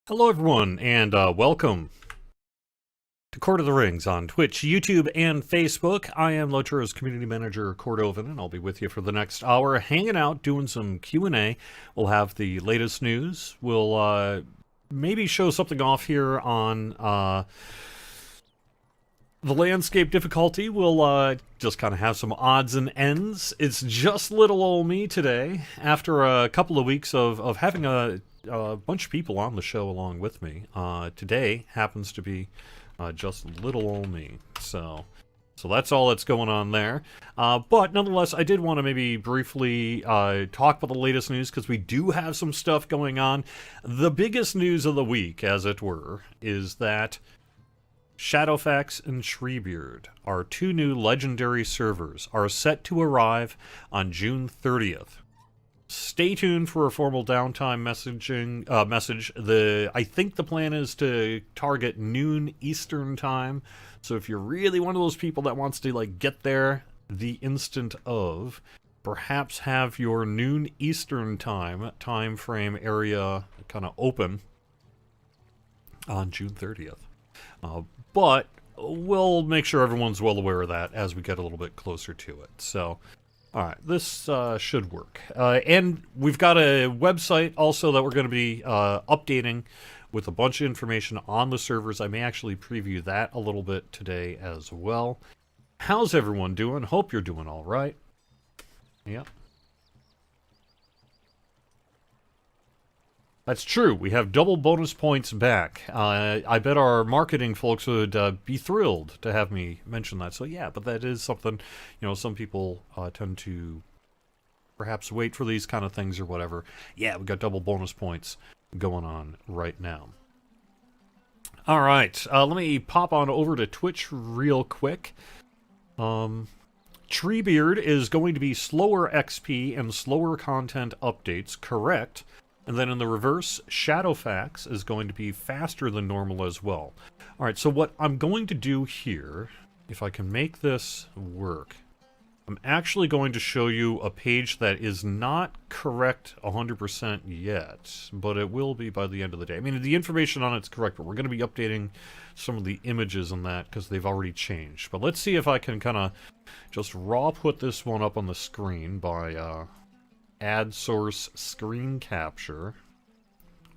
Hello, everyone, and welcome to Court of the Rings on Twitch, YouTube, and Facebook. I am Loturo's Community Manager, Cordovan, and I'll be with you for the next hour, hanging out, doing some Q&A. We'll have the latest news. We'll maybe show something off here on the landscape difficulty. We'll just kind of have some odds and ends. It's just little old me today, after a couple of weeks of having a bunch of people on the show along with me. Today happens to be just little old me. So that's all that's going on there. But nonetheless, I did want to maybe briefly talk about the latest news, because we do have some stuff going on. The biggest news of the week, as it were, is that Shadowfax and Treebeard, our two new legendary servers, are set to arrive on June 30th. Stay tuned for a formal downtime message. I think the plan is to target noon Eastern time. So if you're really one of those people that wants to get there the instant of, perhaps have your noon Eastern time frame area kind of open on June 30th. But we'll make sure everyone's well aware of that as we get a little bit closer to it. So. Alright, this should work. And we've got a website also that we're going to be updating with a bunch of information on the servers. I may actually preview that a little bit today as well. How's everyone doing? Hope you're doing alright. Yep. That's true. We have double bonus points back. I bet our marketing folks would be thrilled to have me mention that. So yeah, but that is something, some people tend to perhaps wait for these kind of things or whatever. Yeah, we got double bonus points going on right now. All right, let me pop on over to Twitch real quick. Treebeard is going to be slower XP and slower content updates, correct? And then in the reverse, Shadowfax is going to be faster than normal as well. Alright, so what I'm going to do here, if I can make this work, I'm actually going to show you a page that is not correct 100% yet, but it will be by the end of the day. I mean, the information on it's correct, but we're going to be updating some of the images on that because they've already changed. But let's see if I can kind of just raw put this one up on the screen by... add source screen capture,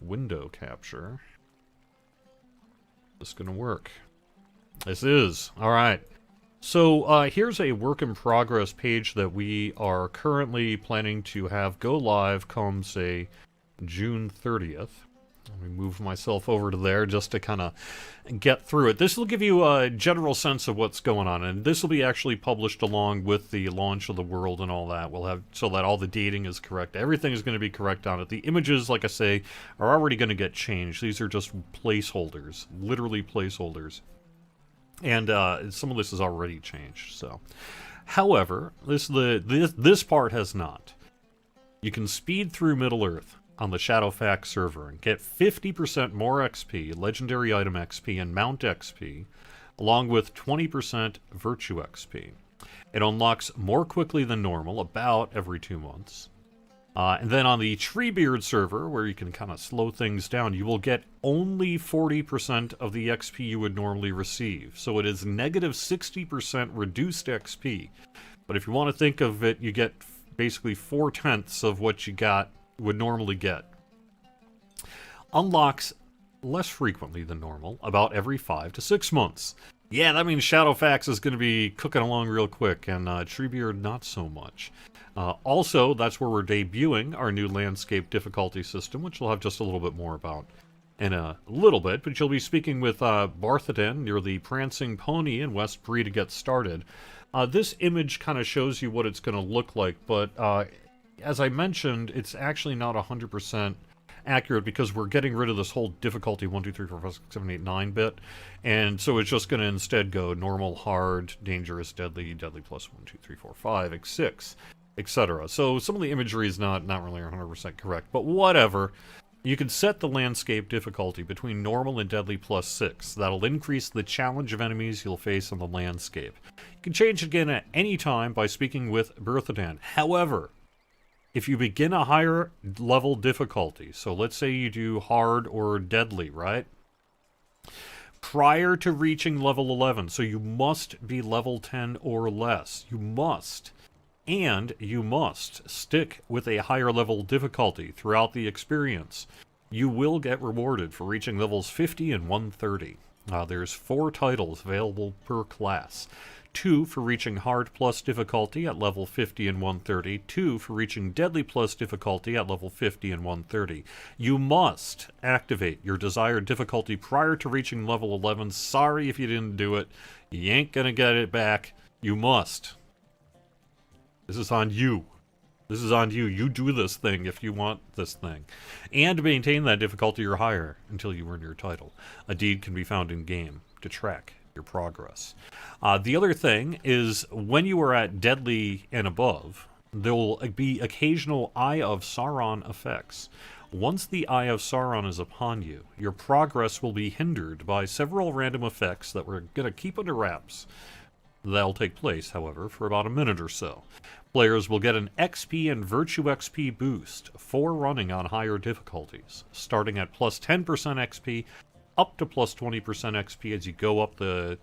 window capture. This is going to work. This is. Alright. So here's a work in progress page that we are currently planning to have go live come, say, June 30th. Let me move myself over to there just to kind of get through it. This will give you a general sense of what's going on, and this will be actually published along with the launch of the world and all that. We'll have so that all the dating is correct. Everything is going to be correct on it. The images, like I say, are already going to get changed. These are just placeholders, literally placeholders. And some of this is already changed. So, however, this part has not. You can speed through Middle-earth on the Shadowfax server and get 50% more XP, legendary item XP, and mount XP, along with 20% virtue XP. It unlocks more quickly than normal, about every 2 months. And then on the Treebeard server, where you can kind of slow things down, you will get only 40% of the XP you would normally receive. So it is negative 60% reduced XP. But if you want to think of it, you get basically 4/10 of what you would normally get. Unlocks less frequently than normal, about every 5 to 6 months. Yeah, that means Shadowfax is going to be cooking along real quick, and Treebeard not so much. Also, that's where we're debuting our new landscape difficulty system, which we'll have just a little bit more about in a little bit, but you'll be speaking with Barthaden near the Prancing Pony in West Bree to get started. This image kind of shows you what it's going to look like, but as I mentioned, it's actually not 100% accurate because we're getting rid of this whole difficulty 1, 2, 3, 4, 5, 6, 7, 8, 9 bit, and so it's just going to instead go normal, hard, dangerous, deadly, deadly plus 1, 2, 3, 4, 5, 6, etc. So some of the imagery is not really 100% correct, but whatever. You can set the landscape difficulty between normal and deadly plus 6. That'll increase the challenge of enemies you'll face on the landscape. You can change it again at any time by speaking with Berthadan. However, If you begin a higher level difficulty, so let's say you do hard or deadly, right? Prior to reaching level 11, so you must be level 10 or less. You must. And you must stick with a higher level difficulty throughout the experience. You will get rewarded for reaching levels 50 and 130. There's 4 titles available per class. 2 for reaching hard plus difficulty at level 50 and 130. 2 for reaching deadly plus difficulty at level 50 and 130. You must activate your desired difficulty prior to reaching level 11. Sorry if you didn't do it. You ain't gonna get it back. You must. This is on you. This is on you. You do this thing if you want this thing. And maintain that difficulty or higher until you earn your title. A deed can be found in-game to track your progress. The other thing is, when you are at deadly and above, there will be occasional Eye of Sauron effects. Once the Eye of Sauron is upon you, your progress will be hindered by several random effects that we're going to keep under wraps. That'll take place, however, for about a minute or so. Players will get an XP and Virtue XP boost for running on higher difficulties, starting at plus 10% XP up to plus 20% XP as you go up the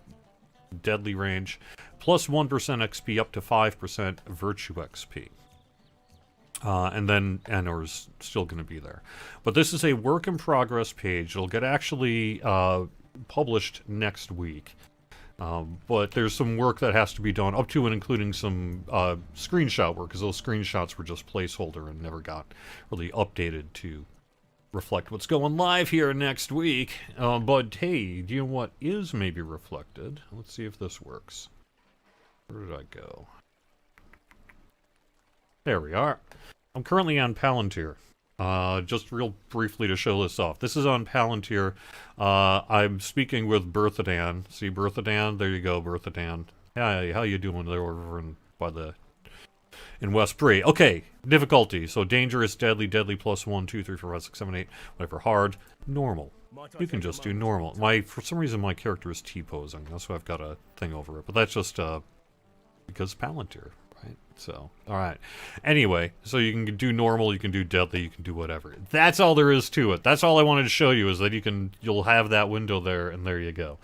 deadly range, plus 1% XP up to 5% Virtue XP. And then Enor's still going to be there. But this is a work in progress page. It'll get actually published next week. But there's some work that has to be done, up to and including some screenshot work, because those screenshots were just placeholder and never got really updated to reflect what's going live here next week. But hey, do you know what is maybe reflected? Let's see if this works. Where did I go? There we are. I'm currently on Palantir. Just real briefly to show this off. This is on Palantir. I'm speaking with Berthadan. See Berthadan? There you go, Berthadan. Hey, how you doing there over in West Bree? Okay, difficulty. So dangerous, deadly, deadly plus 1, 2, 3, 4, 5, 6, 7, 8. Whatever. Hard, normal. You can just do normal. For some reason my character is T-posing. That's why I've got a thing over it. But that's just because Palantir. Right? So, alright. Anyway, so you can do normal, you can do deadly, you can do whatever. That's all there is to it. That's all I wanted to show you, is that you'll have that window there, and there you go.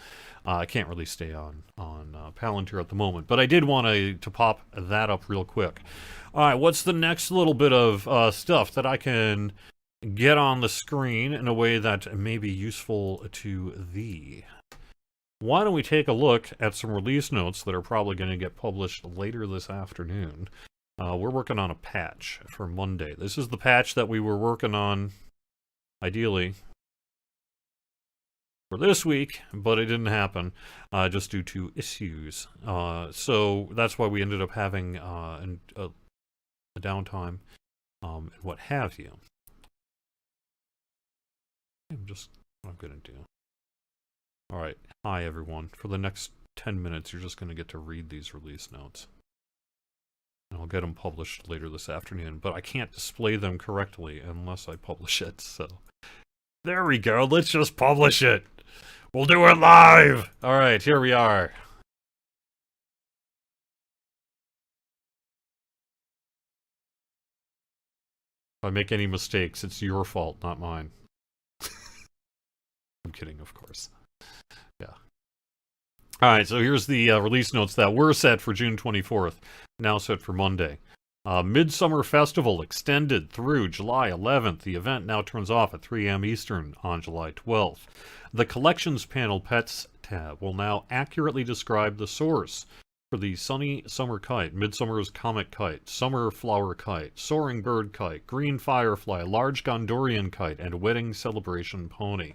I can't really stay on Palantir at the moment, but I did want to pop that up real quick. Alright, what's the next little bit of stuff that I can get on the screen in a way that may be useful to thee? Why don't we take a look at some release notes that are probably going to get published later this afternoon. We're working on a patch for Monday. This is the patch that we were working on, ideally, for this week, but it didn't happen, just due to issues. So that's why we ended up having a downtime and what have you. What I'm going to do. Alright, hi everyone. For the next 10 minutes, you're just going to get to read these release notes. And I'll get them published later this afternoon, but I can't display them correctly unless I publish it, so... There we go, let's just publish it! We'll do it live! Alright, here we are. If I make any mistakes, it's your fault, not mine. I'm kidding, of course. Yeah. Alright, so here's the release notes that were set for June 24th, now set for Monday. Midsummer Festival extended through July 11th. The event now turns off at 3 a.m. Eastern on July 12th. The Collections Panel Pets tab will now accurately describe the source for the Sunny Summer Kite, Midsummer's Comet Kite, Summer Flower Kite, Soaring Bird Kite, Green Firefly, Large Gondorian Kite, and Wedding Celebration Pony.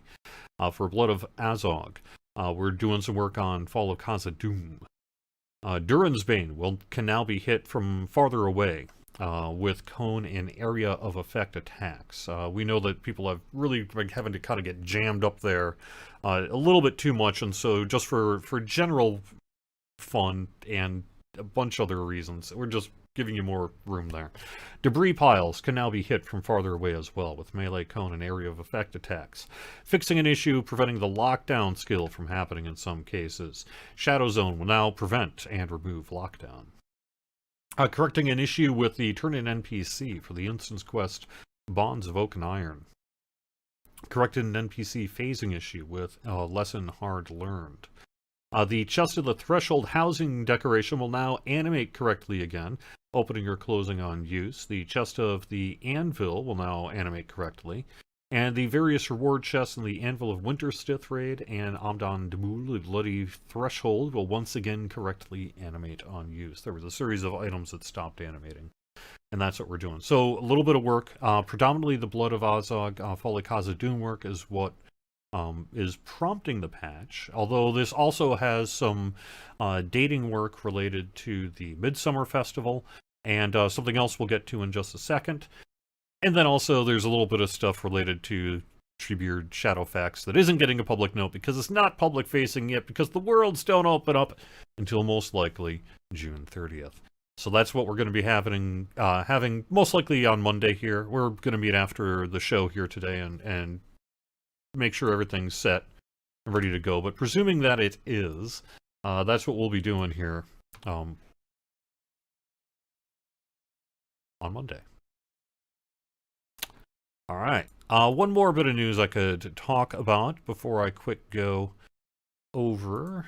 For Blood of Azog, we're doing some work on Fall of Khazad-dûm. Durin's Bane can now be hit from farther away with cone and area of effect attacks. We know that people have really been having to kind of get jammed up there a little bit too much, and so just for general fun and a bunch of other reasons, we're just giving you more room there. Debris piles can now be hit from farther away as well, with melee, cone, and area of effect attacks. Fixing an issue, preventing the lockdown skill from happening in some cases. Shadow Zone will now prevent and remove lockdown. Correcting an issue with the turn-in NPC for the Instance Quest Bonds of Oak and Iron. Corrected an NPC phasing issue with a lesson hard learned. The Chest of the Threshold housing decoration will now animate correctly again, opening or closing on use. The Chest of the Anvil will now animate correctly. And the various reward chests in the Anvil of Winterstith raid and Amdan Demul, the Bloody Threshold, will once again correctly animate on use. There was a series of items that stopped animating. And that's what we're doing. So a little bit of work. Predominantly the Blood of Azog, Folly Khazad-dûm work is what is prompting the patch, although this also has some dating work related to the Midsummer Festival, and something else we'll get to in just a second. And then also there's a little bit of stuff related to Treebeard Shadowfax that isn't getting a public note because it's not public facing yet, because the worlds don't open up until most likely June 30th. So that's what we're going to be having most likely on Monday here. We're going to meet after the show here today and make sure everything's set and ready to go. But presuming that it is, that's what we'll be doing here on Monday. All right. One more bit of news I could talk about before I quick go over.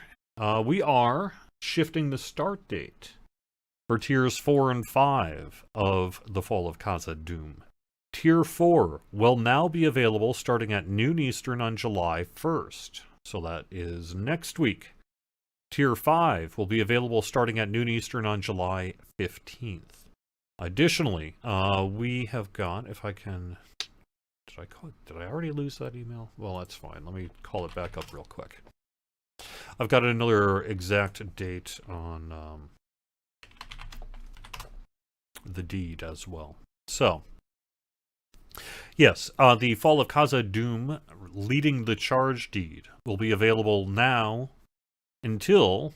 We are shifting the start date for Tiers 4 and 5 of The Fall of Khazad-dûm. Tier 4 will now be available starting at noon Eastern on July 1st. So that is next week. Tier 5 will be available starting at noon Eastern on July 15th. Additionally, we have got, if I can... Did I already lose that email? Well, that's fine. Let me call it back up real quick. I've got another exact date on the deed as well. So, yes, the Fall of Khazad-dûm Leading the Charge deed will be available now until,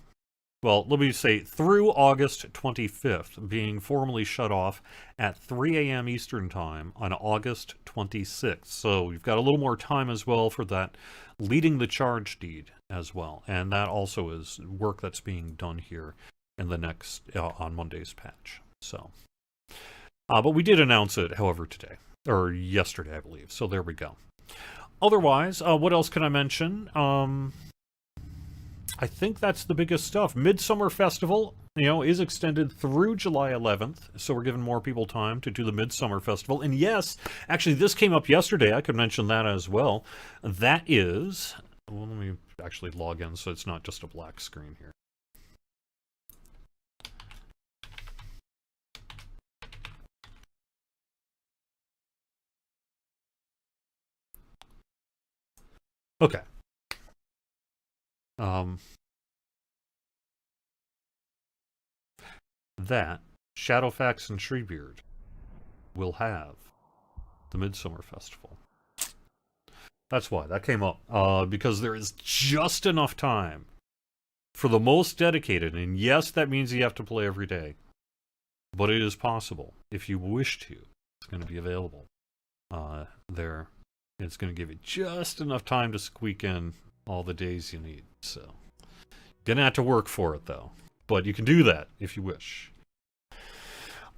well, let me say through August 25th, being formally shut off at 3 a.m. Eastern Time on August 26th. So we've got a little more time as well for that Leading the Charge deed as well. And that also is work that's being done here in the next, on Monday's patch. So, but we did announce it, however, today. Or yesterday, I believe. So there we go. Otherwise, what else can I mention? I think that's the biggest stuff. Midsummer Festival, is extended through July 11th, so we're giving more people time to do the Midsummer Festival. And yes, actually, this came up yesterday. I could mention that as well. That is... Well, let me actually log in so it's not just a black screen here. Okay. That Shadowfax and Treebeard will have the Midsummer Festival. That's why that came up, because there is just enough time for the most dedicated, and yes, that means you have to play every day, but it is possible if you wish to. It's going to be available there. It's going to give you just enough time to squeak in all the days you need. So, gonna have to work for it though. But you can do that if you wish.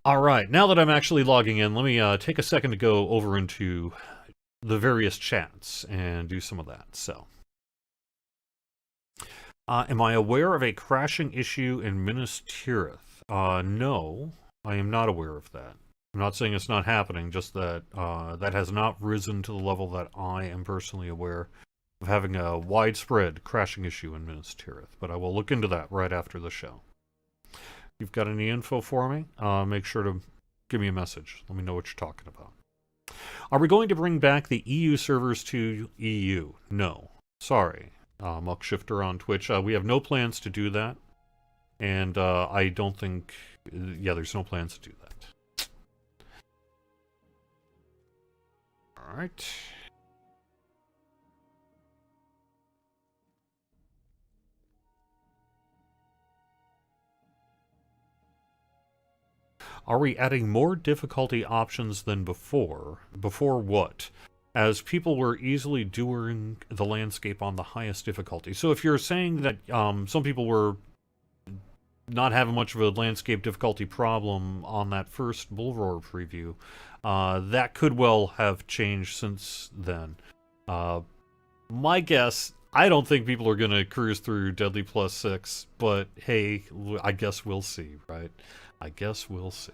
Alright, now that I'm actually logging in, let me take a second to go over into the various chats and do some of that. So, am I aware of a crashing issue in Minas Tirith? No, I am not aware of that. I'm not saying it's not happening, just that that has not risen to the level that I am personally aware of having a widespread crashing issue in Minas Tirith. But I will look into that right after the show. If you've got any info for me, make sure to give me a message. Let me know what you're talking about. Are we going to bring back the EU servers to EU? No. Sorry. Muckshifter on Twitch. We have no plans to do that. And I don't think... Yeah, there's no plans to do that. Alright. Are we adding more difficulty options than before? Before what? As people were easily doing the landscape on the highest difficulty. So if you're saying that some people were not having much of a landscape difficulty problem on that first Bull Roar preview. That could well have changed since then. My guess, I don't think people are going to cruise through Deadly Plus 6, but hey, I guess we'll see, right? I guess we'll see.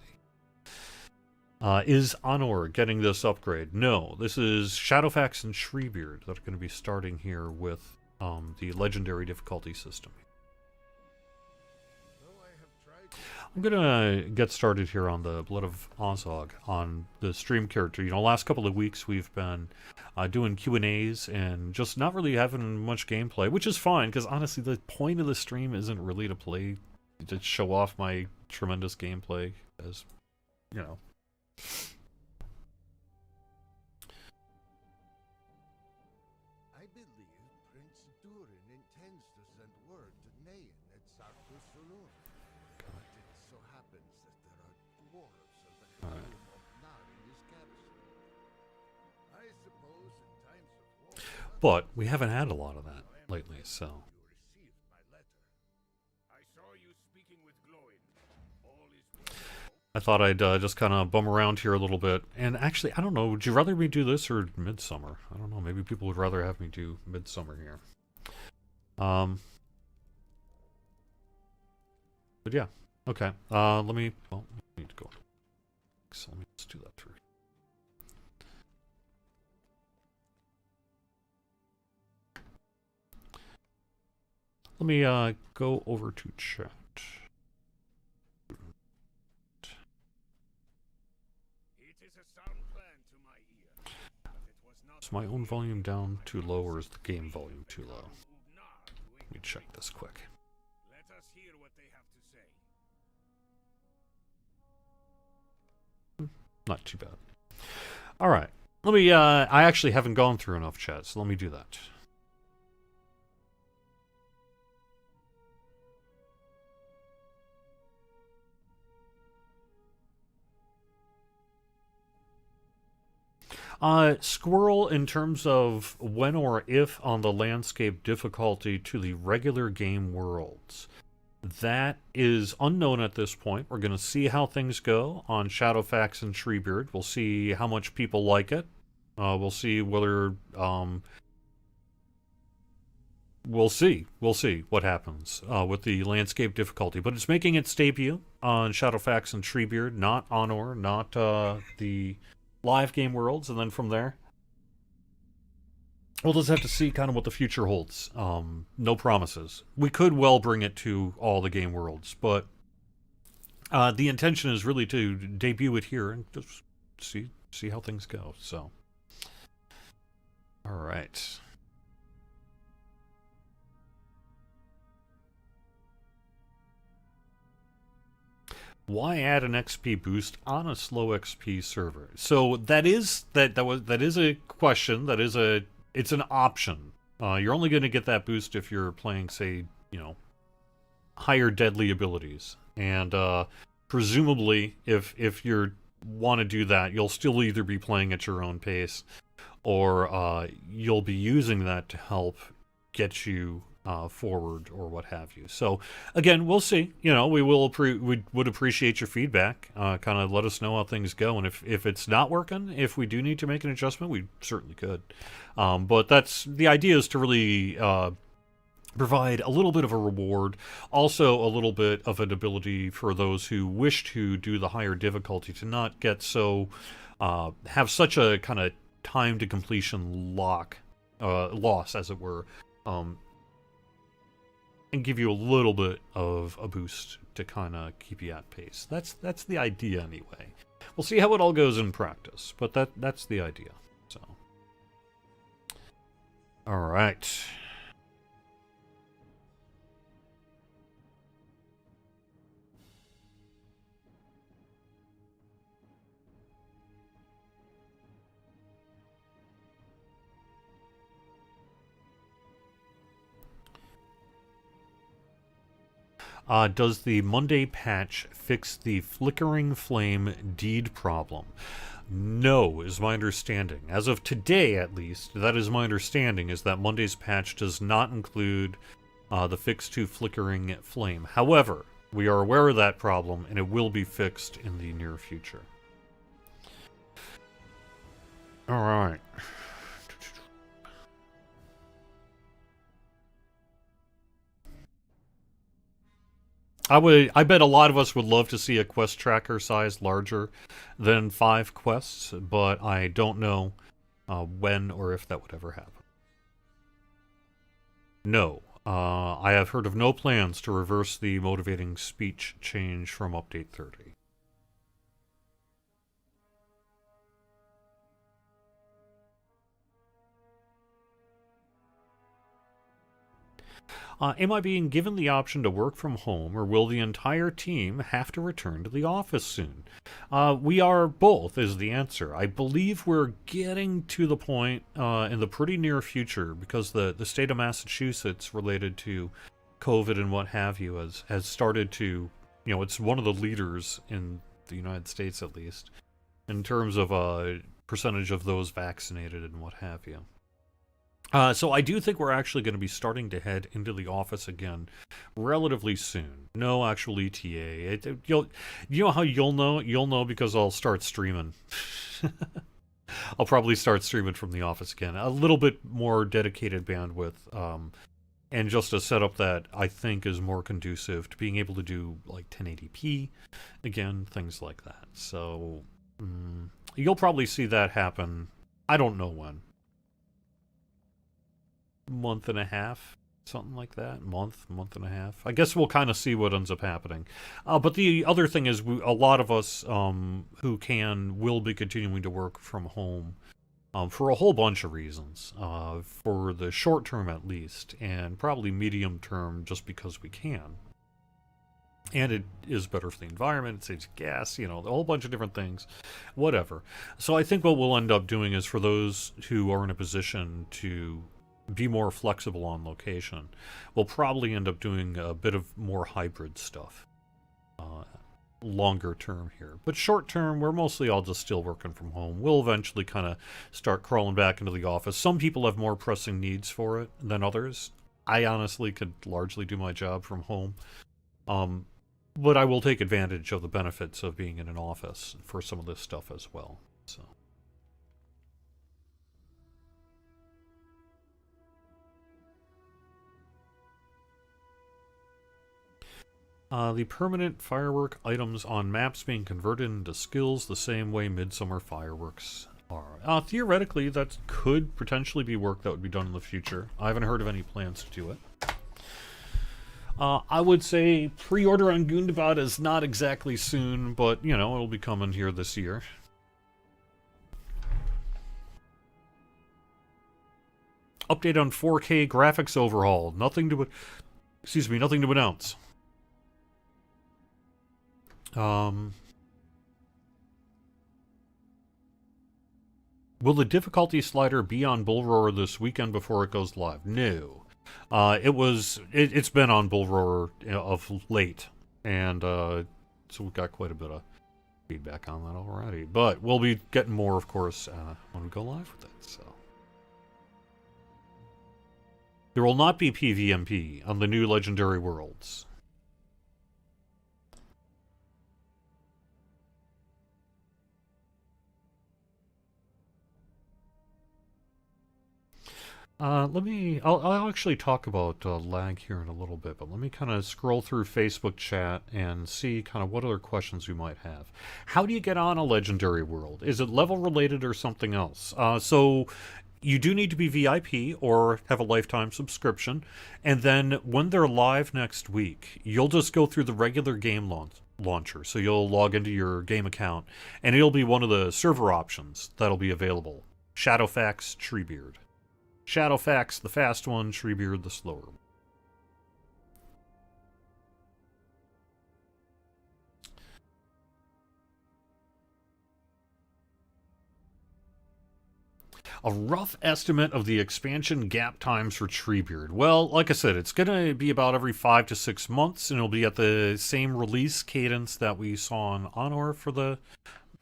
Is Honor getting this upgrade? No, this is Shadowfax and Treebeard that are going to be starting here with the legendary difficulty system. I'm gonna get started here on the Blood of Ozog, on the stream character. You know, last couple of weeks we've been doing Q&As and just not really having much gameplay, which is fine, because honestly the point of the stream isn't really to play, to show off my tremendous gameplay, as, you know. I believe Prince Durin intends to send word to Nain at Sarkis Saloon. But it so happens that there are dwarves of the kingdom of Nar in his garrison. I suppose in times of war... But we haven't had a lot of that lately, so... You received my letter. I saw you speaking with Gloin. All is well. I thought I'd just kind of bum around here a little bit. And actually, I don't know, would you rather me do this or Midsummer? I don't know, maybe people would rather have me do Midsummer here. But yeah, okay. Let me, well, I need to go. So let me just do that through. Let me go over to chat. Is my own volume down too low, or is the game volume too low? Let me check this quick. Let us hear what they have to say. Not too bad. Alright. Let me, I actually haven't gone through enough chat, so let me do that. Squirrel, in terms of when or if on the landscape difficulty to the regular game worlds, that is unknown at this point. We're going to see how things go on Shadowfax and Treebeard. We'll see how much people like it. We'll see whether, we'll see what happens with the landscape difficulty. But it's making its debut on Shadowfax and Treebeard, not Honor, not the live game worlds, and then from there we'll just have to see kind of what the future holds. No promises. We could well bring it to all the game worlds, but the intention is really to debut it here and just see how things go. So, all right. Why add an XP boost on a slow XP server? So that is a question. It's an option. You're only going to get that boost if you're playing, say, you know, higher deadly abilities, and presumably, if you want to do that, you'll still either be playing at your own pace, or you'll be using that to help get you forward or what have you. So again, we'll see. You know, we would appreciate your feedback. Kind of let us know how things go, and if it's not working, if we do need to make an adjustment, we certainly could. But that's the idea, is to really provide a little bit of a reward, also a little bit of an ability for those who wish to do the higher difficulty to not get so have such a kind of time to completion loss, as it were. And give you a little bit of a boost to kind of keep you at pace. That's the idea anyway. We'll see how it all goes in practice, but that's the idea. So, all right. Does the Monday patch fix the flickering flame deed problem? No, is my understanding. As of today, at least, that is my understanding, is that Monday's patch does not include the fix to flickering flame. However, We are aware of that problem, and it will be fixed in the near future. All right. I bet a lot of us would love to see a quest tracker size larger than 5 quests, but I don't know when or if that would ever happen. No. I have heard of no plans to reverse the motivating speech change from Update 30. Am I being given the option to work from home, or will the entire team have to return to the office soon? We are both, is the answer. I believe we're getting to the point in the pretty near future, because the state of Massachusetts, related to COVID and what have you, has started to, it's one of the leaders in the United States, at least, in terms of percentage of those vaccinated and what have you. So I do think we're actually going to be starting to head into the office again relatively soon. No actual ETA. You know how you'll know? You'll know because I'll start streaming. I'll probably start streaming from the office again. A little bit more dedicated bandwidth, and just a setup that I think is more conducive to being able to do like 1080p again, things like that. So you'll probably see that happen. I don't know when. Month and a half, something like that. Month and a half. I guess we'll kind of see what ends up happening. But the other thing is, a lot of us who will be continuing to work from home for a whole bunch of reasons. For the short term at least, and probably medium term just because we can. And it is better for the environment, it saves gas, a whole bunch of different things. Whatever. So I think what we'll end up doing is, for those who are in a position to be more flexible on location, we'll probably end up doing a bit of more hybrid stuff longer term here. But short term, we're mostly all just still working from home. We'll eventually kind of start crawling back into the office. Some people have more pressing needs for it than others. I honestly could largely do my job from home, but I will take advantage of the benefits of being in an office for some of this stuff as well. So the permanent firework items on maps being converted into skills the same way Midsummer fireworks are. Theoretically, that could potentially be work that would be done in the future. I haven't heard of any plans to do it. I would say pre-order on Goondabout is not exactly soon, but, it'll be coming here this year. Update on 4K graphics overhaul. Nothing to announce. Will the difficulty slider be on Bull Roar this weekend before it goes live? No. It's been on Bull Roar of late, and so we've got quite a bit of feedback on that already. But we'll be getting more, of course, when we go live with it. So there will not be PvMP on the new Legendary Worlds. I'll actually talk about lag here in a little bit, but let me kind of scroll through Facebook chat and see kind of what other questions we might have. How do you get on a Legendary World? Is it level related or something else? So you do need to be VIP or have a lifetime subscription, and then when they're live next week, you'll just go through the regular game launcher. So you'll log into your game account, and it'll be one of the server options that'll be available. Shadowfax, Treebeard. Shadowfax, the fast one, Treebeard, the slower one. A rough estimate of the expansion gap times for Treebeard. Well, like I said, it's going to be about every 5 to 6 months, and it'll be at the same release cadence that we saw on Honor for the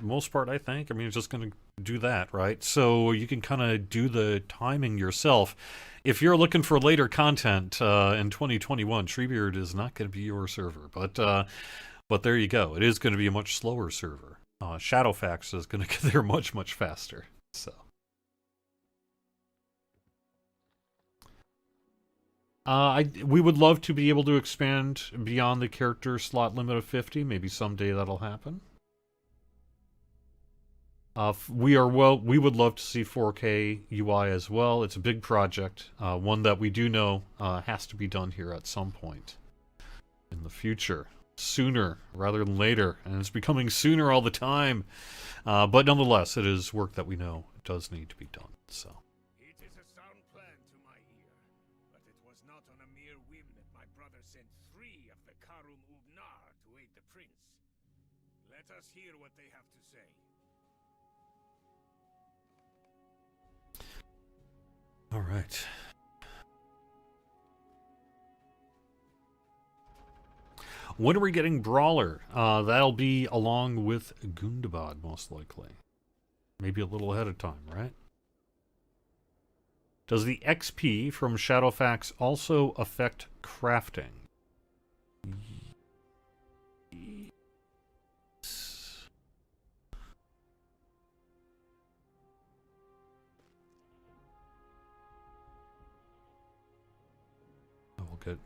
most part, I think. I mean, it's just going to do that, right? So you can kind of do the timing yourself. If you're looking for later content in 2021, Treebeard is not going to be your server, but there you go. It is going to be a much slower server. Shadowfax is going to get there much, much faster. So. We would love to be able to expand beyond the character slot limit of 50. Maybe someday that'll happen. We would love to see 4K UI as well. It's a big project, one that we do know has to be done here at some point in the future. Sooner rather than later, and it's becoming sooner all the time. But nonetheless, it is work that we know does need to be done. So. It is a sound plan to my ear, but it was not on a mere whim that my brother sent 3 of the Karum Ugnar to aid the prince. Let us hear what they have to say. All right. When are we getting Brawler? That'll be along with Gundabad, most likely. Maybe a little ahead of time, right? Does the XP from Shadowfax also affect crafting?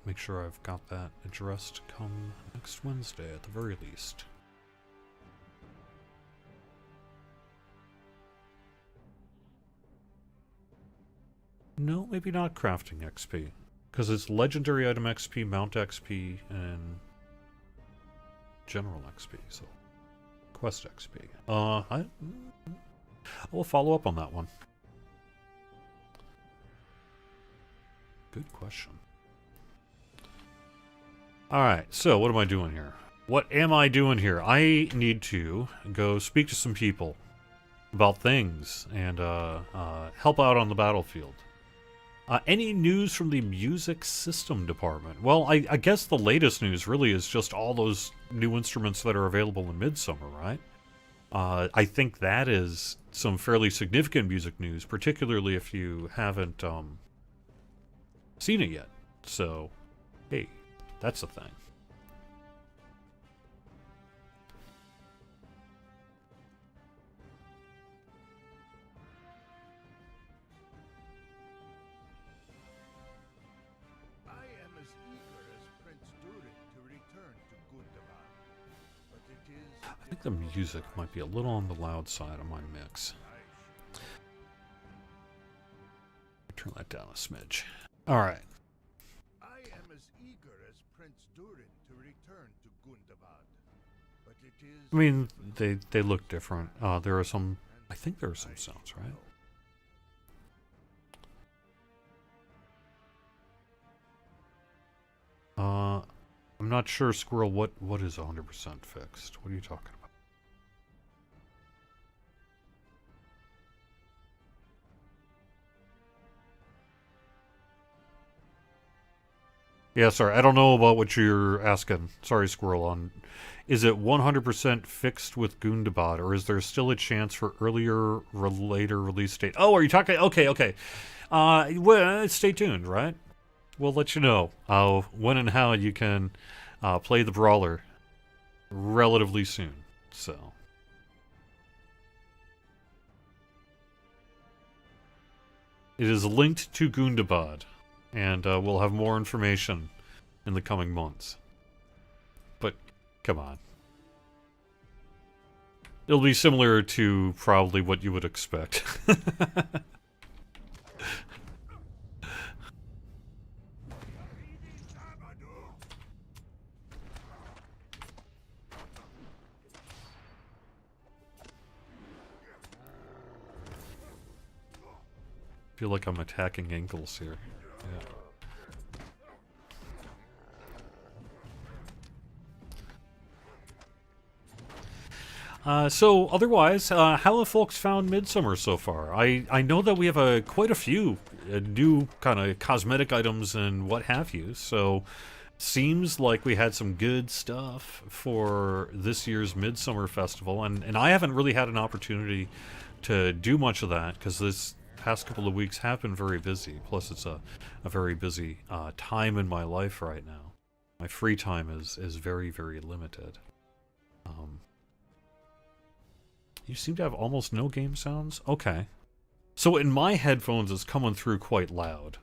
Make sure I've got that addressed come next Wednesday at the very least. No, maybe not crafting XP. Because it's legendary item XP, mount XP, and general XP, so quest XP. I will follow up on that one. Good question. Alright, so what am I doing here? What am I doing here? I need to go speak to some people about things and help out on the battlefield. Any news from the music system department? Well, I guess the latest news really is just all those new instruments that are available in Midsummer, right? I think that is some fairly significant music news, particularly if you haven't seen it yet. So, hey. That's the thing. I am as eager as Prince Durin to return to Gundabad, but it is... I think the music might be a little on the loud side of my mix. Turn that down a smidge. All right. To return to Gundabad, but it is... I mean, they look different. There are some... I think there are some sounds, right? I'm not sure, Squirrel, what is 100% fixed? What are you talking about? Yeah, sorry, I don't know about what you're asking. Sorry, Squirrel. Is it 100% fixed with Gundabad, or is there still a chance for earlier or later release date? Oh, are you talking? Okay. Well, stay tuned, right? We'll let you know when and how you can play the Brawler relatively soon. So. It is linked to Gundabad. And we'll have more information in the coming months. But, come on. It'll be similar to probably what you would expect. I feel like I'm attacking ankles here. Yeah. So otherwise, how have folks found Midsummer so far? I know that we have quite a few new kind of cosmetic items and what have you. So seems like we had some good stuff for this year's Midsummer Festival, and I haven't really had an opportunity to do much of that because this past couple of weeks have been very busy. Plus, it's a very busy time in my life right now. My free time is very, very limited. You seem to have almost no game sounds? Okay. So in my headphones, it's coming through quite loud.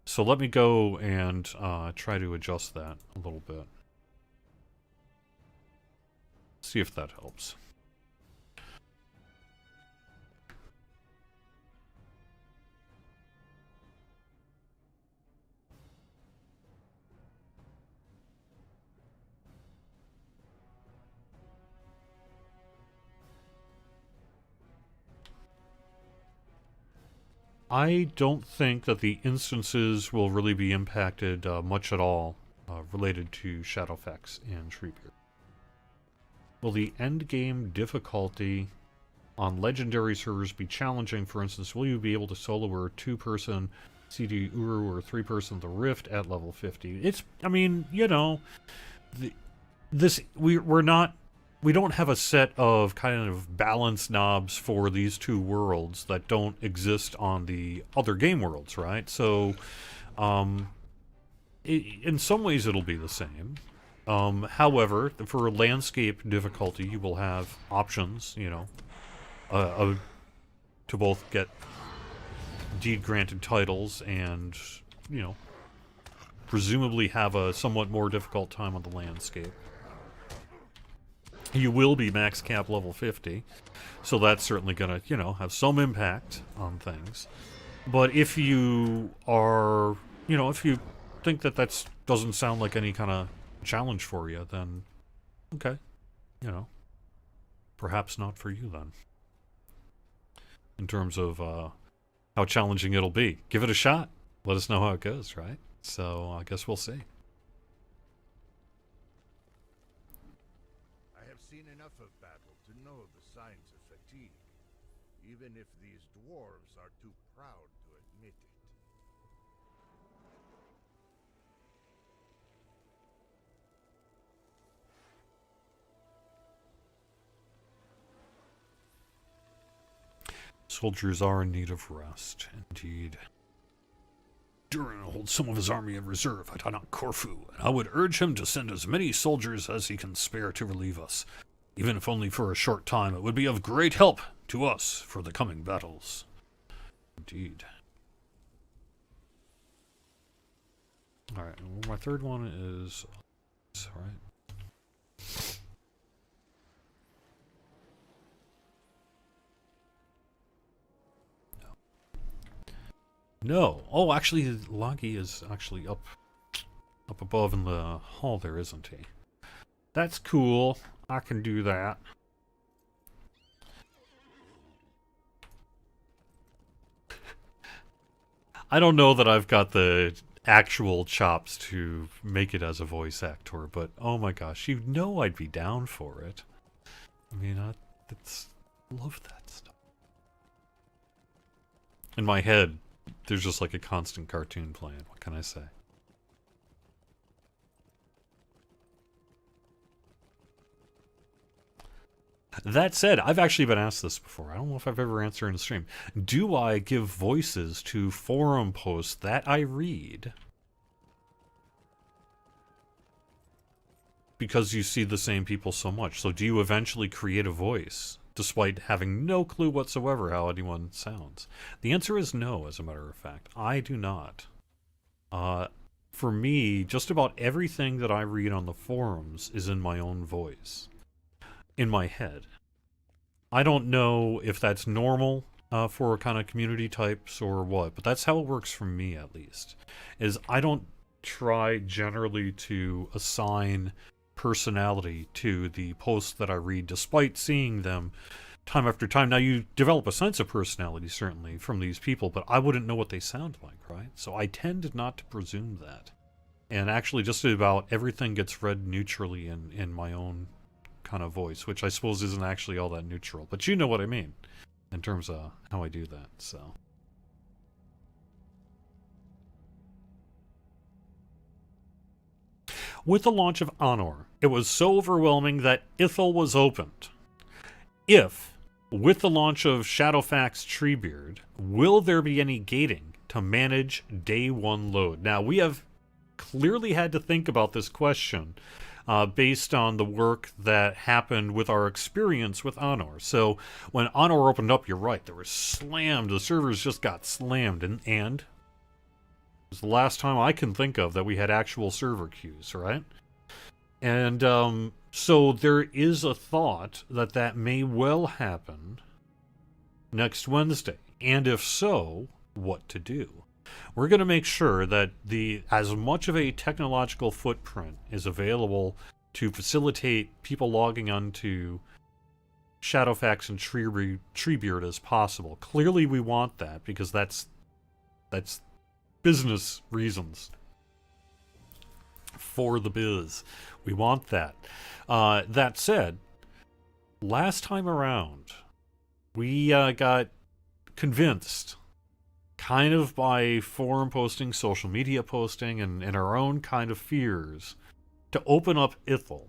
So let me go and try to adjust that a little bit. See if that helps. I don't think that the instances will really be impacted much at all related to Shadowfax and Treebeard. Will the endgame difficulty on legendary servers be challenging? For instance, will you be able to solo or two-person CD Uru or three-person The Rift at level 50? It's, I mean, you know, we don't have a set of kind of balance knobs for these two worlds that don't exist on the other game worlds, right? So, in some ways it'll be the same. However, for landscape difficulty, you will have options, you know, to both get deed-granted titles and, you know, presumably have a somewhat more difficult time on the landscape. You will be max cap level 50, so that's certainly going to, you know, have some impact on things. But if you are, you know, if you think that that doesn't sound like any kind of challenge for you, then okay, you know, perhaps not for you then. In terms of how challenging it'll be. Give it a shot. Let us know how it goes, right? So I guess we'll see. I have seen enough of battle to know the signs of fatigue, even if these dwarves are too proud to admit it. Soldiers are in need of rest, indeed. Durin holds some of his army in reserve at Anak Corfu, and I would urge him to send as many soldiers as he can spare to relieve us. Even if only for a short time, it would be of great help to us for the coming battles. Indeed. Alright, my third one is... Alright. No. Oh, actually, Loggy is actually up above in the hall there, isn't he? That's cool. I can do that. I don't know that I've got the actual chops to make it as a voice actor, but oh my gosh, you know I'd be down for it. I mean, love that stuff. In my head, there's just like a constant cartoon playing. What can I say? That said, I've actually been asked this before. I don't know if I've ever answered in a stream. Do I give voices to forum posts that I read because you see the same people so much? So do you eventually create a voice despite having no clue whatsoever how anyone sounds? The answer is no, as a matter of fact. I do not. For me, just about everything that I read on the forums is in my own voice. In my head. I don't know if that's normal for kind of community types or what, but that's how it works for me, at least. Is I don't try generally to assign personality to the posts that I read, despite seeing them time after time. Now, you develop a sense of personality, certainly, from these people, but I wouldn't know what they sound like, right? So I tend not to presume that. And actually, just about everything gets read neutrally in my own kind of voice, which I suppose isn't actually all that neutral, but you know what I mean in terms of how I do that. So With the launch of Honor, it was so overwhelming that Ithel was opened. If, with the launch of Shadowfax Treebeard, will there be any gating to manage day one load? Now, we have clearly had to think about this question based on the work that happened with our experience with Honor. So when Honor opened up, you're right, there was slammed. The servers just got slammed, and it was the last time I can think of that we had actual server queues, right? And so there is a thought that that may well happen next Wednesday. And if so, what to do? We're going to make sure that as much of a technological footprint is available to facilitate people logging onto Shadowfax and Treebeard as possible. Clearly we want that because that's business reasons. For the biz. We want that. That said, last time around, we got convinced, kind of by forum posting, social media posting, and our own kind of fears, to open up Ithel.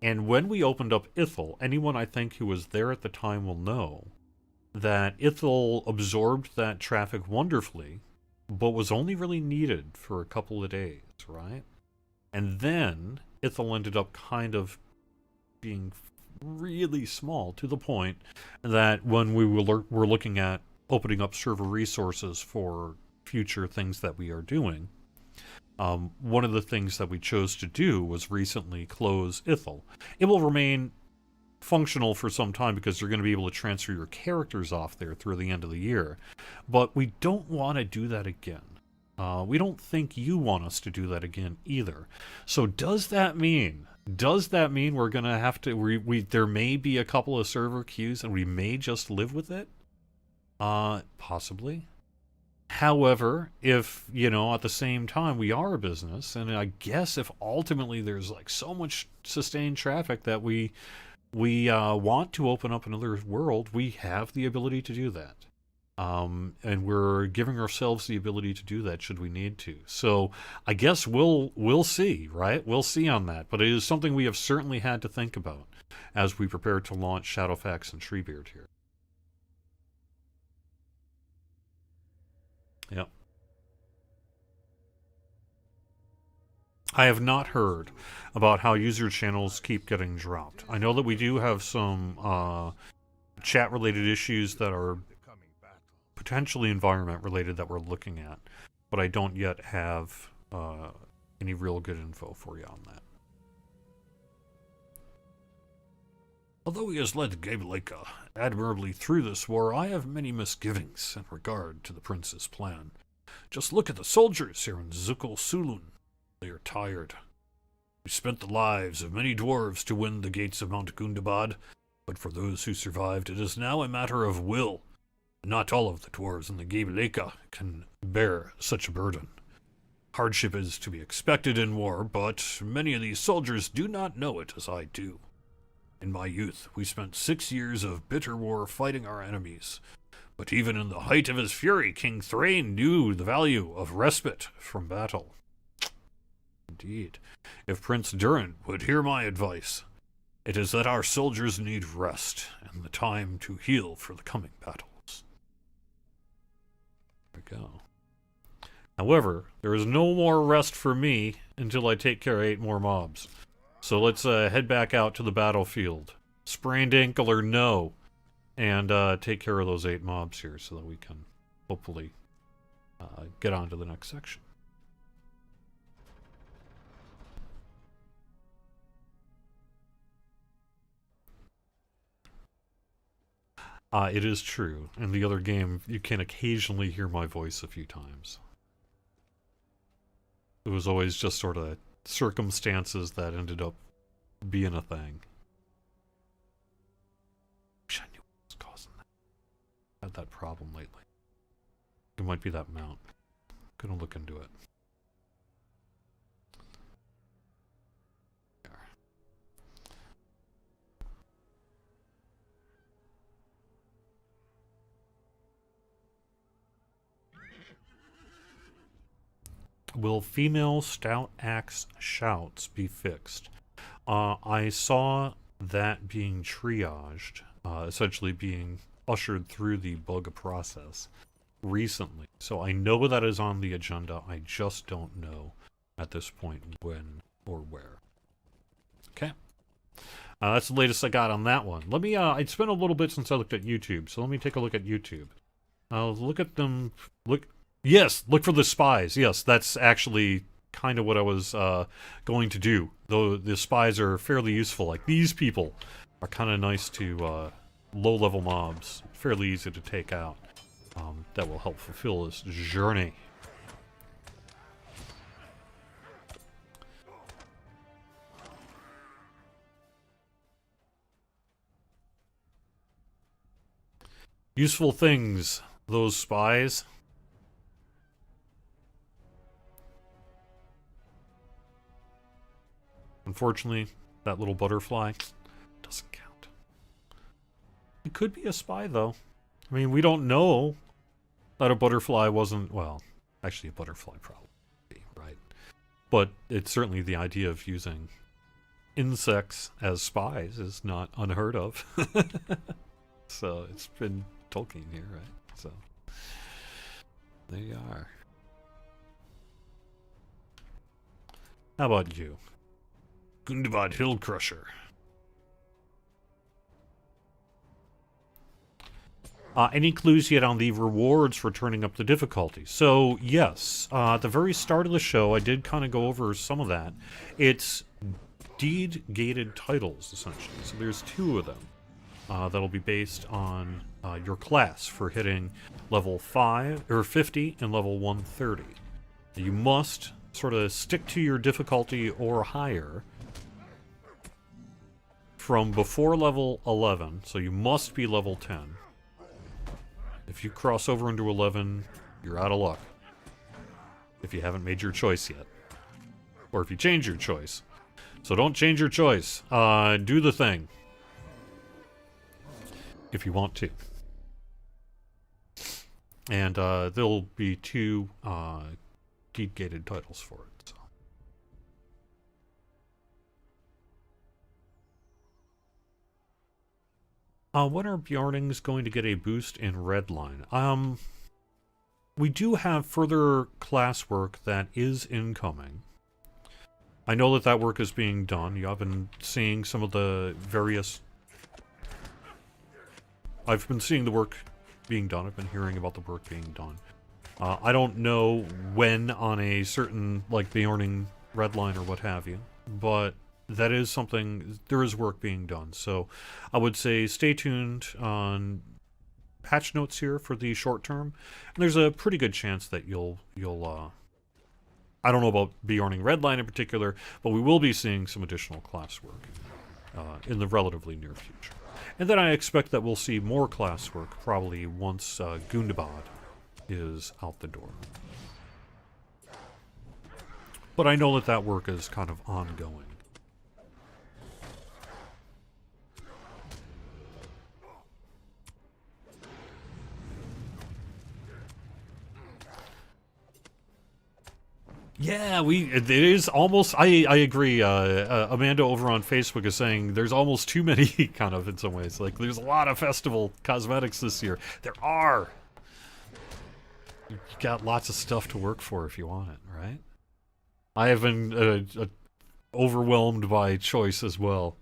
And when we opened up Ithel, anyone I think who was there at the time will know that Ithel absorbed that traffic wonderfully, but was only really needed for a couple of days, right? And then Ithel ended up kind of being really small, to the point that when we were looking at opening up server resources for future things that we are doing, one of the things that we chose to do was recently close Ithel. It will remain functional for some time because you're going to be able to transfer your characters off there through the end of the year. But we don't want to do that again. We don't think you want us to do that again either. So does that mean we're going to have to, there may be a couple of server queues and we may just live with it? Possibly. However, if, at the same time we are a business, and I guess if ultimately there's like so much sustained traffic that we want to open up another world, we have the ability to do that. And we're giving ourselves the ability to do that should we need to. So I guess we'll see, right? We'll see on that. But it is something we have certainly had to think about as we prepare to launch Shadowfax and Treebeard here. Yep. I have not heard about how user channels keep getting dropped. I know that we do have some chat-related issues that are potentially environment-related that we're looking at, but I don't yet have any real good info for you on that. Although he has led Gabaleka admirably through this war, I have many misgivings in regard to the prince's plan. Just look at the soldiers here in Zukul Sulun. They are tired. We spent the lives of many dwarves to win the gates of Mount Gundabad, but for those who survived, it is now a matter of will. Not all of the dwarves in the Gabaleka can bear such a burden. Hardship is to be expected in war, but many of these soldiers do not know it as I do. In my youth, we spent 6 years of bitter war fighting our enemies. But even in the height of his fury, King Thrain knew the value of respite from battle. Indeed, if Prince Durin would hear my advice, it is that our soldiers need rest and the time to heal for the coming battles. There we go. However, there is no more rest for me until I take care of 8 more mobs. So let's head back out to the battlefield. Sprained ankle or no. And take care of those 8 mobs here so that we can hopefully get on to the next section. It is true. In the other game, you can occasionally hear my voice a few times. It was always just sort of circumstances that ended up being a thing. Wish I knew what was causing that. Had that problem lately. It might be that mount. Gonna look into it. will female stout axe shouts be fixed? I saw that being triaged, essentially being ushered through the bug process recently. So I know that is on the agenda. I just don't know at this point when or where. Okay. That's the latest I got on that one. Let me, it's been a little bit since I looked at YouTube, so let me take a look at YouTube. Look at them, yes, look for the spies. Yes, that's actually kind of what I was going to do. Though the spies are fairly useful. Like, these people are kind of nice to low-level mobs. Fairly easy to take out. That will help fulfill this journey. Useful things, those spies. Unfortunately, that little butterfly doesn't count. It could be a spy, though. I mean, we don't know that a butterfly wasn't, well, actually a butterfly probably, right? But it's certainly the idea of using insects as spies is not unheard of. So it's been Tolkien here, right? So there you are. How about you? Gundabad Hill Crusher. Any clues yet on the rewards for turning up the difficulty? So, yes, at the very start of the show, I did kind of go over some of that. It's deed-gated titles, essentially. So there's 2 of them. That'll be based on your class for hitting level 5 or 50 and level 130. You must sort of stick to your difficulty or higher from before level 11, so you must be level 10. If you cross over into 11, you're out of luck. If you haven't made your choice yet. Or if you change your choice. So don't change your choice. Do the thing. If you want to. And there'll be 2 deed-gated titles for it. So. When are Bjarnings going to get a boost in Redline? We do have further class work that is incoming. I know that that work is being done. You have been seeing some of the various... I've been seeing the work being done. I've been hearing about the work being done. I don't know when on a certain, like, Bjarning Redline or what have you, but that is something, there is work being done. So I would say stay tuned on patch notes here for the short term. And there's a pretty good chance that you'll I don't know about Bjarning Redline in particular, but we will be seeing some additional class work in the relatively near future. And then I expect that we'll see more class work probably once Gundabad is out the door. But I know that that work is kind of ongoing. Yeah, it is almost, I agree, Amanda over on Facebook is saying there's almost too many, kind of, in some ways. Like, there's a lot of festival cosmetics this year. There are! You got lots of stuff to work for if you want it, right? I have been overwhelmed by choice as well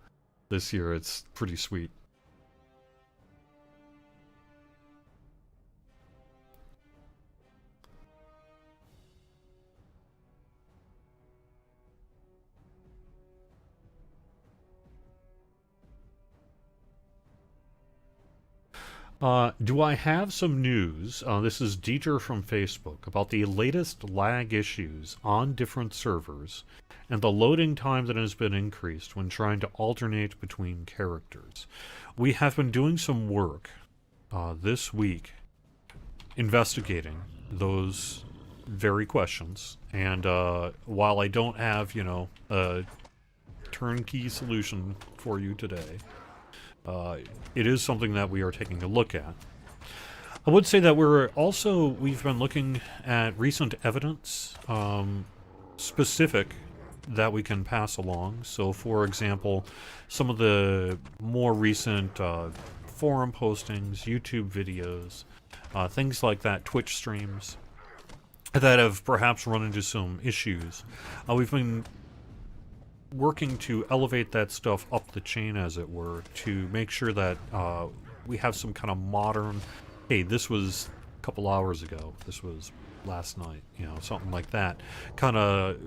this year. It's pretty sweet. Do I have some news? This is Dieter from Facebook about the latest lag issues on different servers and the loading time that has been increased when trying to alternate between characters. We have been doing some work this week investigating those very questions, and while I don't have, you know, a turnkey solution for you today, it is something that we are taking a look at. I would say that we've been looking at recent evidence, specific, that we can pass along. So, for example, some of the more recent forum postings, YouTube videos, things like that, Twitch streams, that have perhaps run into some issues. We've been working to elevate that stuff up the chain, as it were, to make sure that we have some kind of modern, hey, this was a couple hours ago, this was last night, something like that, kind of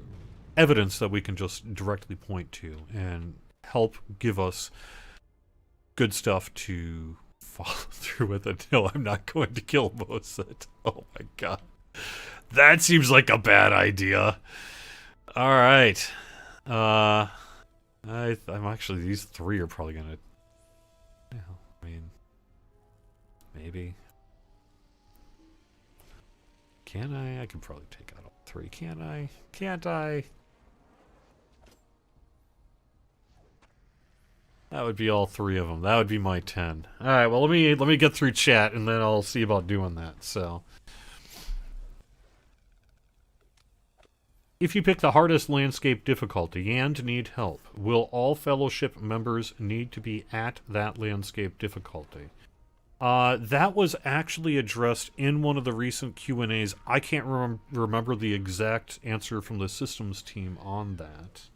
evidence that we can just directly point to and help give us good stuff to follow through with until I'm not going to kill Moset. Oh my god. That seems like a bad idea. Alright. I'm actually, these three are probably gonna, I mean, maybe. Can I? I can probably take out all three. Can I? Can't I? That would be all three of them. That would be my 10. Alright, well let me get through chat and then I'll see about doing that, so. If you pick the hardest landscape difficulty and need help, will all fellowship members need to be at that landscape difficulty? That was actually addressed in one of the recent Q&As. I can't remember the exact answer from the systems team on that.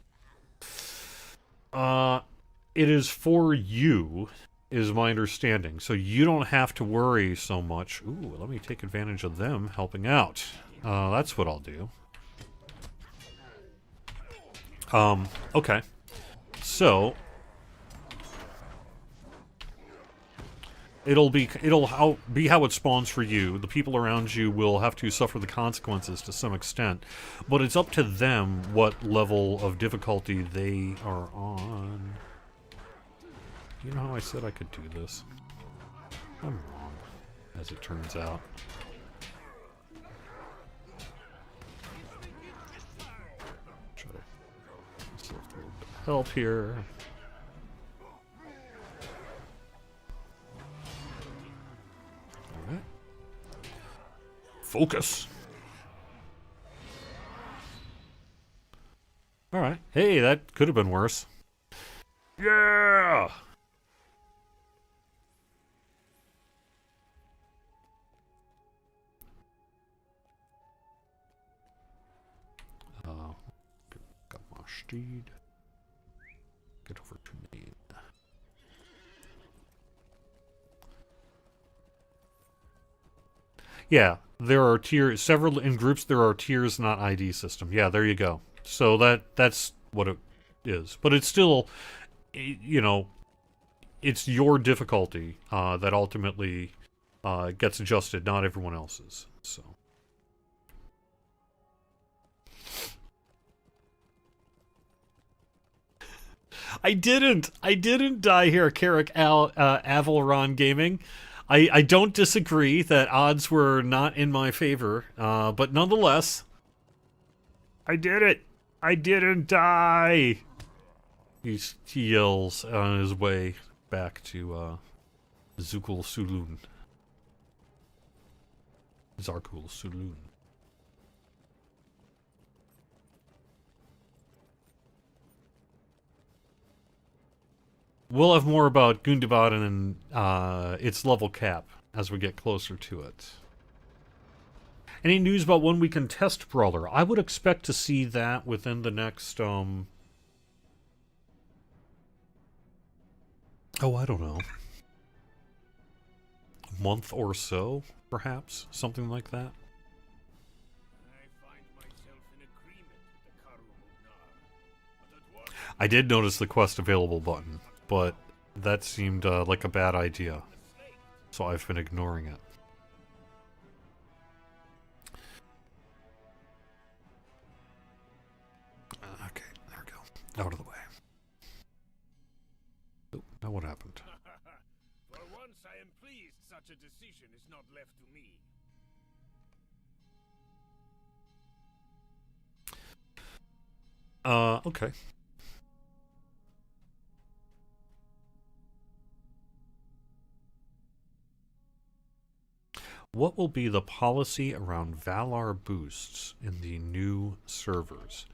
It is for you, is my understanding. So you don't have to worry so much. Ooh, let me take advantage of them helping out. That's what I'll do. Okay. So it'll be how it spawns for you. The people around you will have to suffer the consequences to some extent, but it's up to them what level of difficulty they are on. You know how I said I could do this? I'm wrong, as it turns out. Try to select a little bit of help here. Alright. Focus. Alright. Hey, that could have been worse. Yeah! Got my steed. Get over to me. Yeah, there are tiers. Several in groups. There are tiers, not ID system. Yeah, there you go. So that's what it is. But it's still, it's your difficulty that ultimately gets adjusted, not everyone else's. So. I didn't die here, Carrick Avalron Gaming. I don't disagree that odds were not in my favor, but nonetheless, I did it. I didn't die. He yells on his way back to Zukul Sulun. Zarkul Sulun. We'll have more about Gundabad and its level cap as we get closer to it. Any news about when we can test Brawler? I would expect to see that within the next, oh, I don't know. A month or so, perhaps? Something like that? I did notice the quest available button, but that seemed like a bad idea, so I've been ignoring it. Okay, there we go. Out of the way. Oh, now what happened? For once I am pleased such a decision is not left to me. Okay. What will be the policy around Valar boosts in the new servers?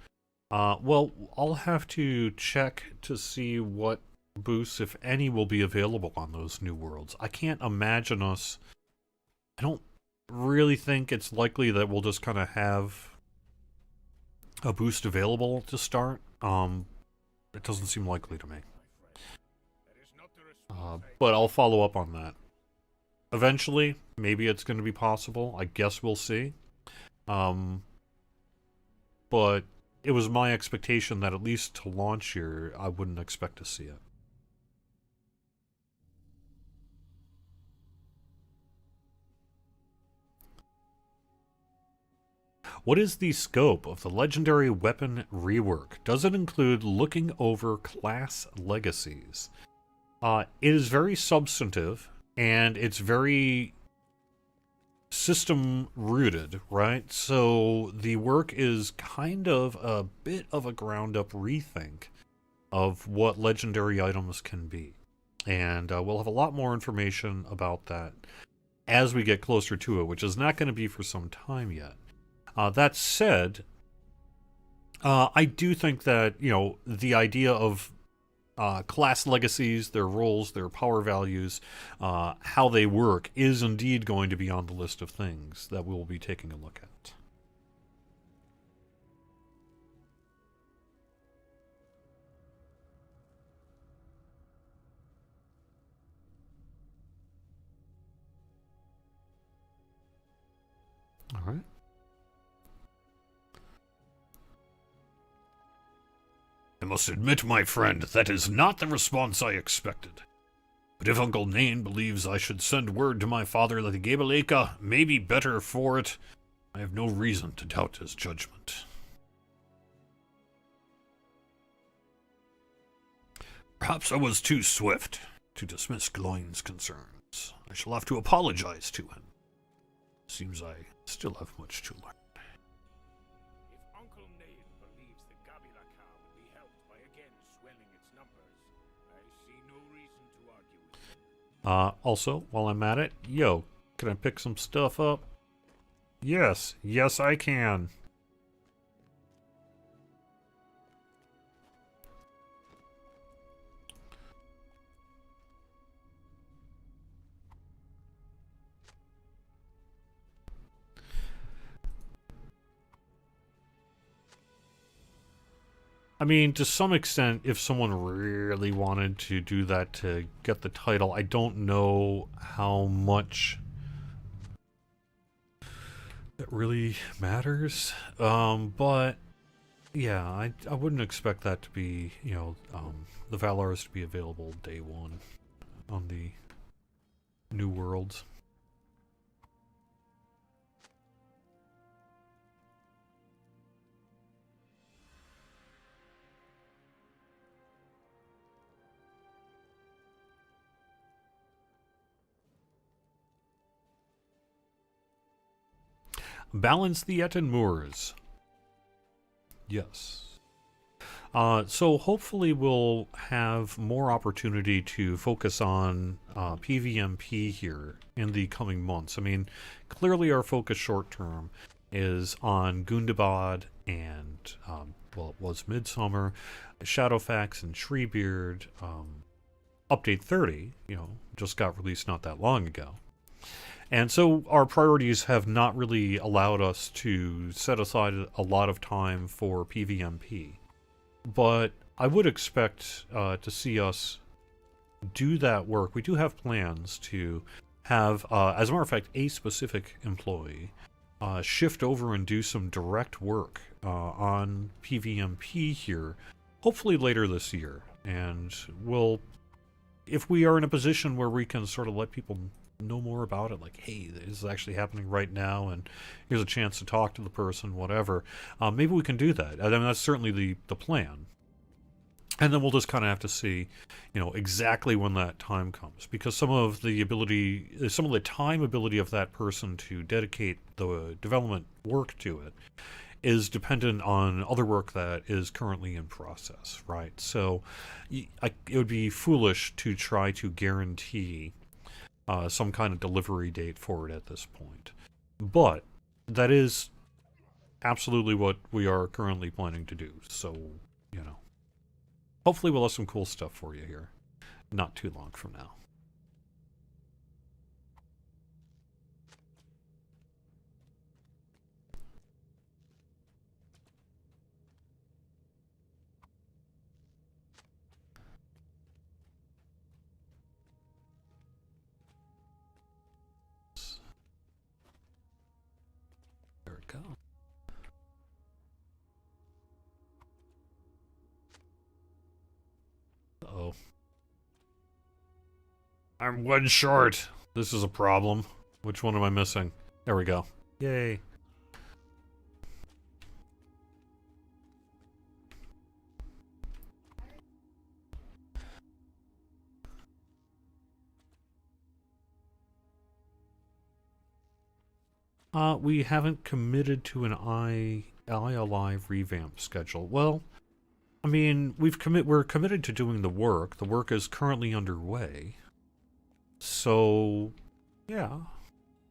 Well, I'll have to check to see what boosts, if any, will be available on those new worlds. I can't imagine us... I don't really think it's likely that we'll just kind of have a boost available to start. It doesn't seem likely to me. But I'll follow up on that. Eventually, maybe it's going to be possible. I guess we'll see. But it was my expectation that at least to launch here, I wouldn't expect to see it. What is the scope of the legendary weapon rework? Does it include looking over class legacies? It is very substantive, and it's very system-rooted, right? So the work is kind of a bit of a ground-up rethink of what legendary items can be. And we'll have a lot more information about that as we get closer to it, which is not going to be for some time yet. That said, I do think that, you know, the idea of class legacies, their roles, their power values, how they work, is indeed going to be on the list of things that we'll be taking a look at. All right. I must admit, my friend, that is not the response I expected. But if Uncle Nain believes I should send word to my father that the Gabaleka may be better for it, I have no reason to doubt his judgment. Perhaps I was too swift to dismiss Gloin's concerns. I shall have to apologize to him. Seems I still have much to learn. Also, while I'm at it, yo, can I pick some stuff up? Yes, yes I can. I mean, to some extent, if someone really wanted to do that to get the title, I don't know how much that really matters. But yeah, I wouldn't expect that to be, you know, the Valars to be available day one on the new worlds. Balance the Etten Moors. Yes. So hopefully we'll have more opportunity to focus on PvMP here in the coming months. I mean, clearly our focus short term is on Gundabad and, well, it was Midsummer, Shadowfax and Treebeard. Update 30, you know, just got released not that long ago. And so our priorities have not really allowed us to set aside a lot of time for PvMP. But I would expect to see us do that work. We do have plans to have, as a matter of fact, a specific employee shift over and do some direct work on PvMP here, hopefully later this year. And we'll, if we are in a position where we can sort of let people know more about it, like, hey, this is actually happening right now and here's a chance to talk to the person, whatever, maybe we can do that. I mean, that's certainly the plan. And then we'll just kind of have to see, you know, exactly when that time comes, because some of the time ability of that person to dedicate the development work to it is dependent on other work that is currently in process, right? So it would be foolish to try to guarantee some kind of delivery date for it at this point. But that is absolutely what we are currently planning to do. So, you know, hopefully we'll have some cool stuff for you here not too long from now. There we go. Uh-oh. I'm one short. This is a problem. Which one am I missing? There we go. Yay. We haven't committed to an I Alive revamp schedule. Well, I mean, we're committed to doing the work. The work is currently underway. So, yeah.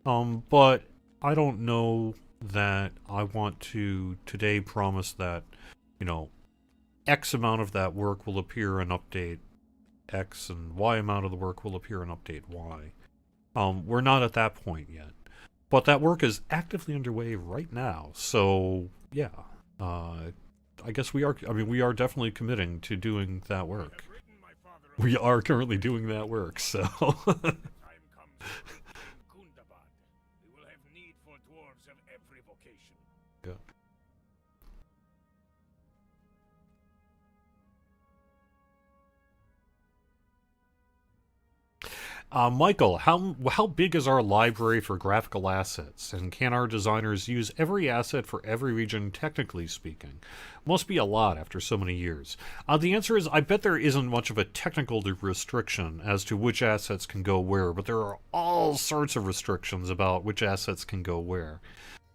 But I don't know that I want to today promise that, you know, X amount of that work will appear in update X and Y amount of the work will appear in update Y. We're not at that point yet. But that work is actively underway right now. So, yeah. I guess we are definitely committing to doing that work. We are currently doing that work, so. Yeah. Michael, how big is our library for graphical assets, and can our designers use every asset for every region, technically speaking? Must be a lot after so many years. The answer is, I bet there isn't much of a technical restriction as to which assets can go where, but there are all sorts of restrictions about which assets can go where.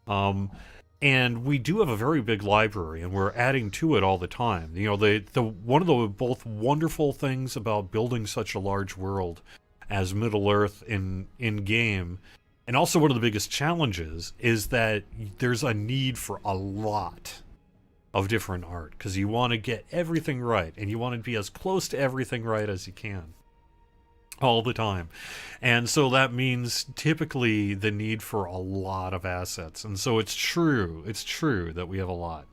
And we do have a very big library, and we're adding to it all the time. You know, one of the both wonderful things about building such a large world as Middle-earth in game, and also one of the biggest challenges, is that there's a need for a lot of different art, because you want to get everything right, and you want to be as close to everything right as you can all the time. And so that means typically the need for a lot of assets. And so it's true that we have a lot.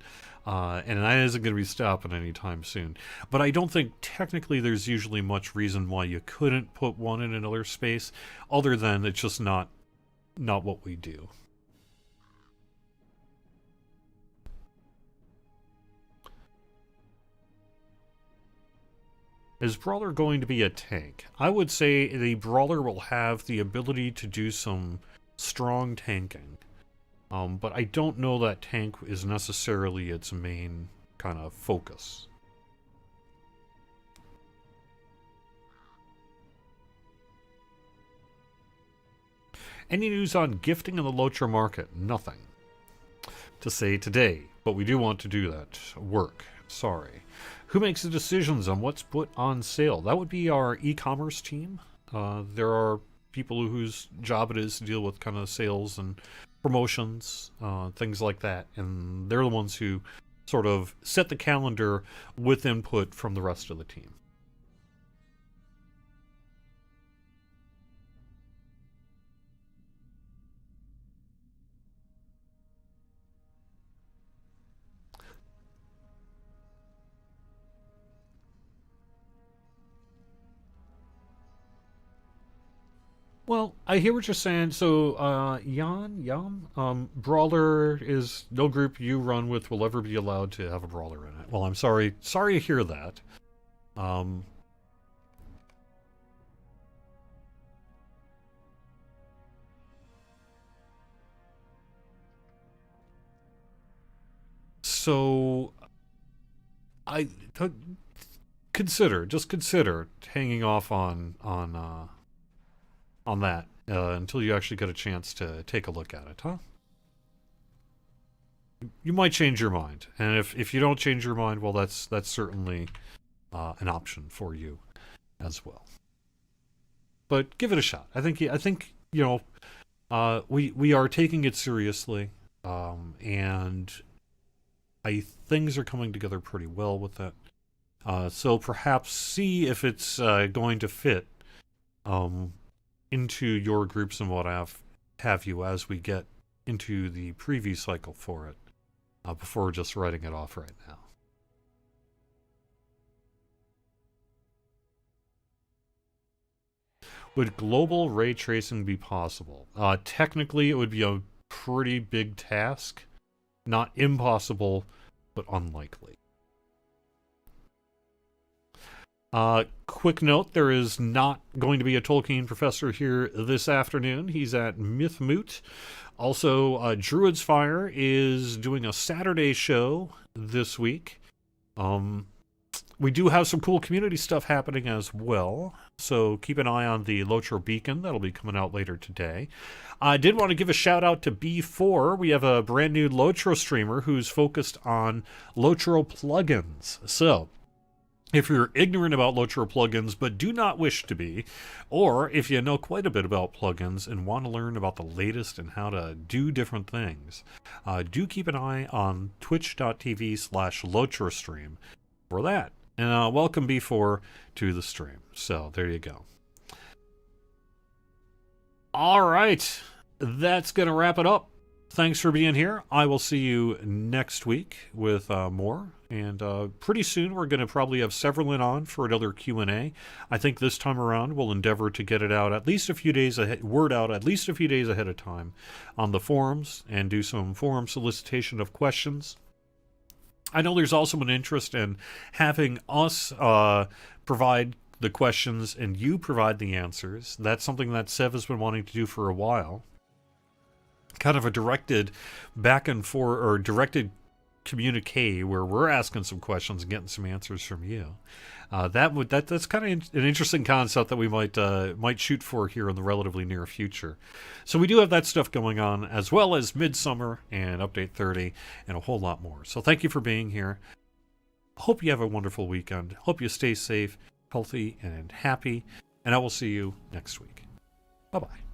And that isn't going to be stopping anytime soon. But I don't think technically there's usually much reason why you couldn't put one in another space, other than it's just not what we do. Is Brawler going to be a tank? I would say the Brawler will have the ability to do some strong tanking. But I don't know that tank is necessarily its main kind of focus. Any news on gifting in the Lotra market? Nothing to say today, but we do want to do that work. Sorry. Who makes the decisions on what's put on sale? That would be our e-commerce team. There are people whose job it is to deal with kind of sales and promotions, things like that, and they're the ones who sort of set the calendar with input from the rest of the team. Well, I hear what you're saying. So, Brawler is no group you run with will ever be allowed to have a Brawler in it. Well, I'm sorry to hear that. So, just consider hanging off on that until you actually get a chance to take a look at it, huh? You might change your mind, and if you don't change your mind, well, that's certainly an option for you as well. but give it a shot. I think you know, we are taking it seriously, and things are coming together pretty well with that. So perhaps see if it's going to fit into your groups and what have you as we get into the preview cycle for it, before just writing it off right now. Would global ray tracing be possible? Technically, it would be a pretty big task. Not impossible, but unlikely. Quick note, there is not going to be a Tolkien professor here this afternoon. He's at Mythmoot. Also, Druid's Fire is doing a Saturday show this week. We do have some cool community stuff happening as well, so keep an eye on the Lotro Beacon. That'll be coming out later today. I did want to give a shout out to B4. We have a brand new Lotro streamer who's focused on Lotro plugins. So, if you're ignorant about Lotro plugins but do not wish to be, or if you know quite a bit about plugins and want to learn about the latest and how to do different things, do keep an eye on twitch.tv/LotroStream for that. And welcome B4 to the stream. So there you go. All right, that's going to wrap it up. Thanks for being here. I will see you next week with more. And pretty soon we're going to probably have Severlin on for another Q&A. I think this time around we'll endeavor to get it out at least a few days ahead, word out at least a few days ahead of time on the forums and do some forum solicitation of questions. I know there's also an interest in having us provide the questions and you provide the answers. That's something that Sev has been wanting to do for a while. Kind of a directed back and forth, or directed communique where we're asking some questions and getting some answers from you. That's kind of an interesting concept that we might shoot for here in the relatively near future. So we do have that stuff going on, as well as Midsummer and Update 30 and a whole lot more. So thank you for being here. Hope you have a wonderful weekend. Hope you stay safe, healthy, and happy. And I will see you next week. Bye-bye.